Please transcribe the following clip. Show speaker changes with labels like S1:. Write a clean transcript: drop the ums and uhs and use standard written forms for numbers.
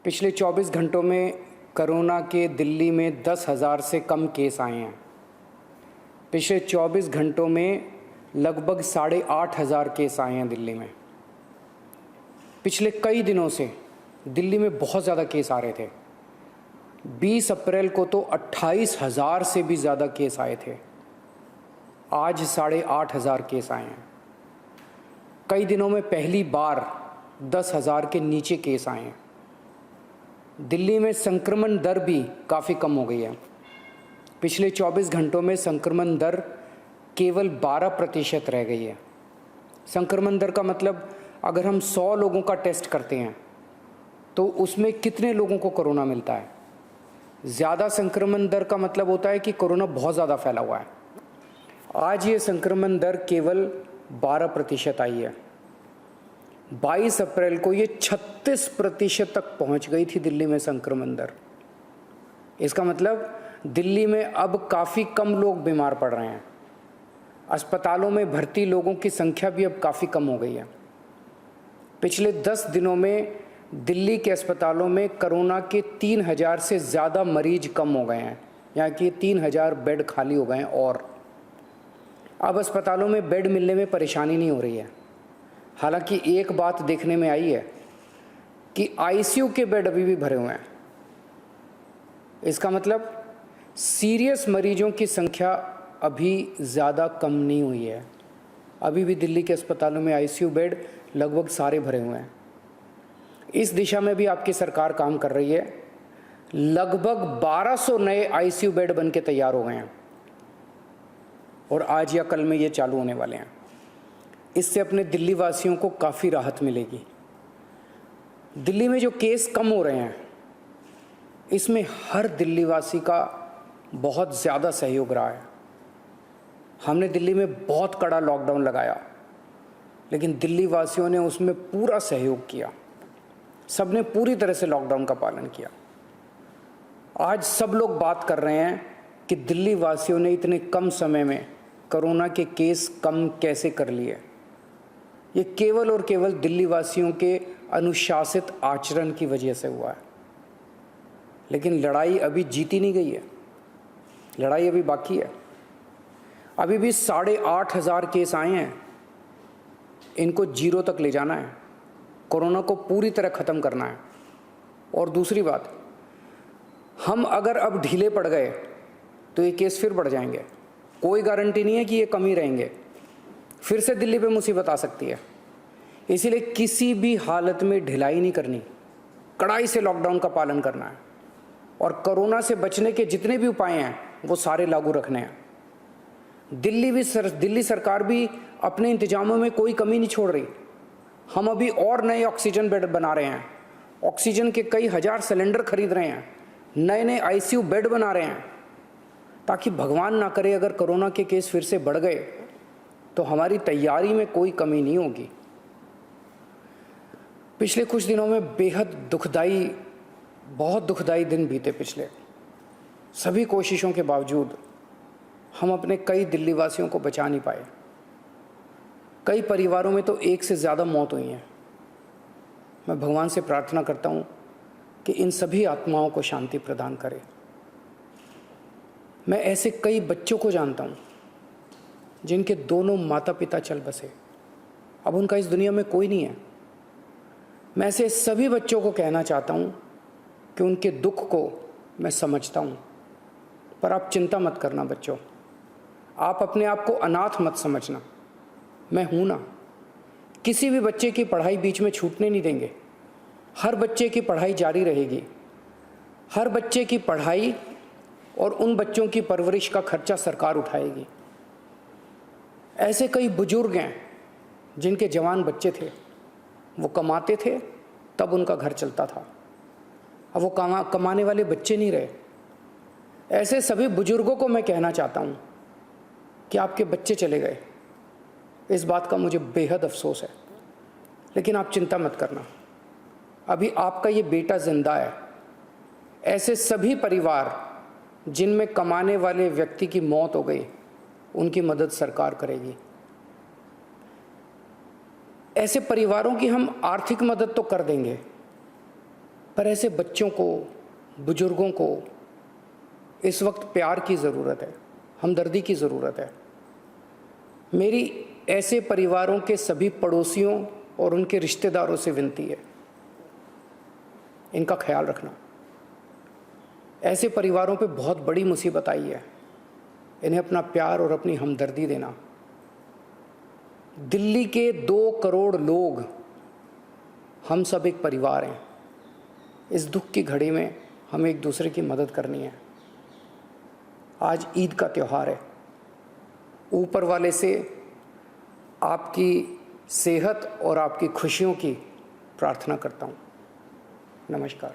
S1: पिछले 24 घंटों में कोरोना के दिल्ली में 10,000 से कम केस आए हैं। पिछले 24 घंटों में लगभग 8,500 केस आए हैं दिल्ली में। पिछले कई दिनों से दिल्ली में बहुत ज़्यादा केस आ रहे थे। 20 अप्रैल को तो 28,000 से भी ज़्यादा केस आए थे। आज 8,500 केस आए हैं। कई दिनों में पहली बार 10,000 के नीचे केस आए हैं। दिल्ली में संक्रमण दर भी काफ़ी कम हो गई है। पिछले 24 घंटों में संक्रमण दर केवल 12% रह गई है। संक्रमण दर का मतलब अगर हम 100 लोगों का टेस्ट करते हैं तो उसमें कितने लोगों को कोरोना मिलता है। ज़्यादा संक्रमण दर का मतलब होता है कि कोरोना बहुत ज़्यादा फैला हुआ है। आज ये संक्रमण दर केवल 12% आई है। 22 अप्रैल को ये 36% तक पहुंच गई थी दिल्ली में संक्रमण दर। इसका मतलब दिल्ली में अब काफ़ी कम लोग बीमार पड़ रहे हैं। अस्पतालों में भर्ती लोगों की संख्या भी अब काफ़ी कम हो गई है। पिछले 10 दिनों में दिल्ली के अस्पतालों में कोरोना के 3,000 से ज़्यादा मरीज कम हो गए हैं, यहाँ कि 3,000 बेड खाली हो गए हैं। और अब अस्पतालों में बेड मिलने में परेशानी नहीं हो रही है। हालांकि एक बात देखने में आई है कि आईसीयू के बेड अभी भी भरे हुए हैं। इसका मतलब सीरियस मरीजों की संख्या अभी ज़्यादा कम नहीं हुई है। अभी भी दिल्ली के अस्पतालों में आईसीयू बेड लगभग सारे भरे हुए हैं। इस दिशा में भी आपकी सरकार काम कर रही है। लगभग 1200 नए आईसीयू बेड बन के तैयार हो गए हैं और आज या कल में ये चालू होने वाले हैं। इससे अपने दिल्ली वासियों को काफ़ी राहत मिलेगी। दिल्ली में जो केस कम हो रहे हैं इसमें हर दिल्ली वासी का बहुत ज़्यादा सहयोग रहा है। हमने दिल्ली में बहुत कड़ा लॉकडाउन लगाया, लेकिन दिल्ली वासियों ने उसमें पूरा सहयोग किया। सबने पूरी तरह से लॉकडाउन का पालन किया। आज सब लोग बात कर रहे हैं कि दिल्ली वासियों ने इतने कम समय में कोरोना के केस कम कैसे कर लिए। ये केवल और केवल दिल्ली वासियों के अनुशासित आचरण की वजह से हुआ है। लेकिन लड़ाई अभी जीती नहीं गई है। लड़ाई अभी बाकी है। अभी भी 8,500 केस आए हैं। इनको 0 तक ले जाना है। कोरोना को पूरी तरह ख़त्म करना है। और दूसरी बात, हम अगर अब ढीले पड़ गए तो ये केस फिर बढ़ जाएंगे। कोई गारंटी नहीं है कि ये कम ही रहेंगे। फिर से दिल्ली पे मुसीबत आ सकती है। इसीलिए किसी भी हालत में ढिलाई नहीं करनी। कड़ाई से लॉकडाउन का पालन करना है और कोरोना से बचने के जितने भी उपाय हैं वो सारे लागू रखने हैं। दिल्ली सरकार भी अपने इंतजामों में कोई कमी नहीं छोड़ रही। हम अभी और नए ऑक्सीजन बेड बना रहे हैं। ऑक्सीजन के कई हजार सिलेंडर खरीद रहे हैं। नए नए आईसीयू बेड बना रहे हैं, ताकि भगवान ना करे अगर कोरोना के केस फिर से बढ़ गए तो हमारी तैयारी में कोई कमी नहीं होगी। पिछले कुछ दिनों में बेहद दुखदाई, बहुत दुखदाई दिन बीते। पिछले सभी कोशिशों के बावजूद हम अपने कई दिल्ली वासियों को बचा नहीं पाए। कई परिवारों में तो एक से ज़्यादा मौत हुई हैं। मैं भगवान से प्रार्थना करता हूँ कि इन सभी आत्माओं को शांति प्रदान करे। मैं ऐसे कई बच्चों को जानता हूँ जिनके दोनों माता पिता चल बसे। अब उनका इस दुनिया में कोई नहीं है। मैं ऐसे सभी बच्चों को कहना चाहता हूँ कि उनके दुख को मैं समझता हूँ, पर आप चिंता मत करना बच्चों। आप अपने आप को अनाथ मत समझना। मैं हूं ना। किसी भी बच्चे की पढ़ाई बीच में छूटने नहीं देंगे। हर बच्चे की पढ़ाई जारी रहेगी। हर बच्चे की पढ़ाई और उन बच्चों की परवरिश का खर्चा सरकार उठाएगी। ऐसे कई बुजुर्ग हैं जिनके जवान बच्चे थे, वो कमाते थे तब उनका घर चलता था। अब वो कमाने वाले बच्चे नहीं रहे। ऐसे सभी बुजुर्गों को मैं कहना चाहता हूँ कि आपके बच्चे चले गए। इस बात का मुझे बेहद अफसोस है, लेकिन आप चिंता मत करना। अभी आपका ये बेटा जिंदा है। ऐसे सभी परिवार जिनमें कमाने वाले व्यक्ति की मौत हो गई, उनकी मदद सरकार करेगी। ऐसे परिवारों की हम आर्थिक मदद तो कर देंगे, पर ऐसे बच्चों को, बुजुर्गों को इस वक्त प्यार की ज़रूरत है, हमदर्दी की ज़रूरत है। मेरी ऐसे परिवारों के सभी पड़ोसियों और उनके रिश्तेदारों से विनती है, इनका ख्याल रखना। ऐसे परिवारों पे बहुत बड़ी मुसीबत आई है, इन्हें अपना प्यार और अपनी हमदर्दी देना। दिल्ली के 2 करोड़ लोग, हम सब एक परिवार हैं। इस दुख की घड़ी में हमें एक दूसरे की मदद करनी है। आज ईद का त्यौहार है। ऊपर वाले से आपकी सेहत और आपकी खुशियों की प्रार्थना करता हूँ। नमस्कार।